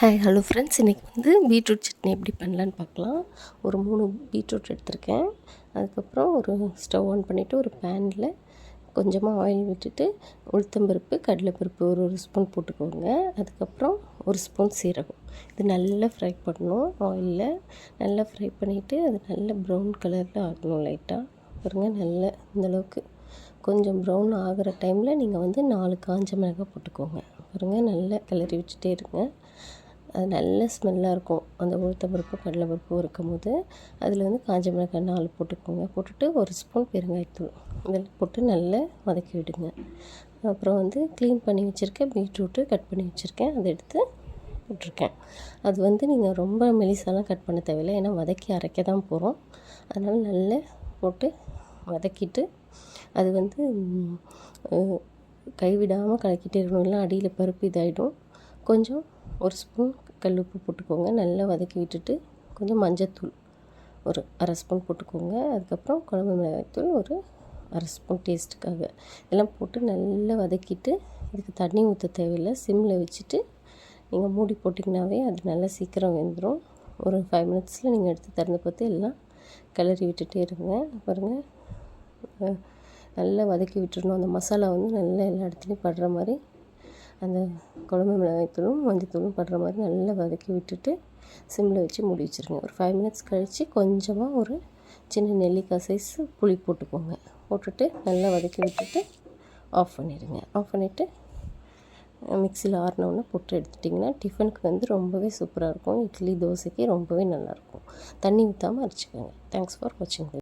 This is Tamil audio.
ஹாய் ஹலோ ஃப்ரெண்ட்ஸ், இன்றைக்கி வந்து பீட்ரூட் சட்னி எப்படி பண்ணலான்னு பார்க்கலாம். ஒரு 3 பீட்ரூட் எடுத்திருக்கேன். அதுக்கப்புறம் ஒரு ஸ்டவ் ஆன் பண்ணிவிட்டு ஒரு பேனில் கொஞ்சமாக ஆயில் விட்டுட்டு உளுத்தம்பருப்பு, கடலைப்பருப்பு ஒரு ஸ்பூன் போட்டுக்கோங்க. அதுக்கப்புறம் ஒரு ஸ்பூன் சீரகம். இது நல்லா ஃப்ரை பண்ணணும். ஆயிலில் நல்லா ஃப்ரை பண்ணிவிட்டு அது நல்ல ப்ரௌன் கலரில் ஆகணும். லைட்டாக பாருங்கள், நல்ல இந்தளவுக்கு கொஞ்சம் ப்ரௌன் ஆகிற டைமில் நீங்கள் வந்து 4 காஞ்ச மிளகாய் போட்டுக்கோங்க. பாருங்கள், நல்லா கிளறி வச்சுட்டே இருங்க. அது நல்ல ஸ்மெல்லாக இருக்கும். அந்த உளுத்தம்பருப்பு கடலைப்பருப்பு இருக்கும்போது அதில் வந்து காஞ்ச மிளகாய் 4 போட்டுக்கோங்க. போட்டுட்டு ஒரு ஸ்பூன் பெருங்காயத்தூள் இதெல்லாம் போட்டு நல்லா வதக்கி விடுங்க. அப்புறம் வந்து க்ளீன் பண்ணி வச்சுருக்கேன் பீட்ரூட்டு கட் பண்ணி வச்சுருக்கேன், அதை எடுத்து போட்டிருக்கேன். அது வந்து நீங்கள் ரொம்ப மெலிசாலாம் கட் பண்ண தேவையில்லை, ஏன்னா வதக்கி அரைக்க தான் போகிறோம். அதனால் நல்லா போட்டு வதக்கிட்டு அது வந்து கைவிடாமல் கலக்கிட்டே இருக்கணும், இல்லை அடியில் பருப்பு இதாகிடும். கொஞ்சம் ஒரு ஸ்பூன் கல் உப்பு போட்டுக்கோங்க. நல்லா வதக்கி விட்டுட்டு கொஞ்சம் மஞ்சத்தூள் ஒரு அரை ஸ்பூன் போட்டுக்கோங்க. அதுக்கப்புறம் குழம்பு மிளகாய்த்தூள் ஒரு அரை ஸ்பூன் டேஸ்ட்டுக்காக எல்லாம் போட்டு நல்லா வதக்கிட்டு இதுக்கு தண்ணி ஊற்ற தேவையில்லை. சிம்மில் வச்சுட்டு நீங்கள் மூடி போட்டிங்கனாவே அது நல்லா சீக்கிரம் வெந்துடும். ஒரு 5 மினிட்ஸில் நீங்கள் எடுத்து திறந்து பார்த்து எல்லாம் கிளறி விட்டுட்டே இருங்க. பாருங்கள், நல்லா வதக்கி விட்டுடணும். அந்த மசாலா வந்து நல்லா எல்லா இடத்துலையும் படுற மாதிரி, அந்த குழம்பு மிளகாய்த்தூளும் மஞ்சத்தூளும் படுற மாதிரி நல்லா வதக்கி விட்டுட்டு சிம்மில் வச்சு மூடி வச்சுருங்க. ஒரு 5 மினிட்ஸ் கழித்து கொஞ்சமாக ஒரு சின்ன நெல்லிக்காய் சைஸ் புளி போட்டுக்கோங்க. போட்டுட்டு நல்லா வதக்கி விட்டுட்டு ஆஃப் பண்ணிடுங்க. ஆஃப் பண்ணிவிட்டு மிக்சியில் ஆறினோடனே போட்டு எடுத்துட்டிங்கன்னா டிஃபனுக்கு வந்து ரொம்பவே சூப்பராக இருக்கும். இட்லி தோசைக்கு ரொம்பவே நல்லாயிருக்கும். தண்ணி ஊற்றாமல் அரைச்சிக்கோங்க. தேங்க்ஸ் ஃபார் வாட்சிங்.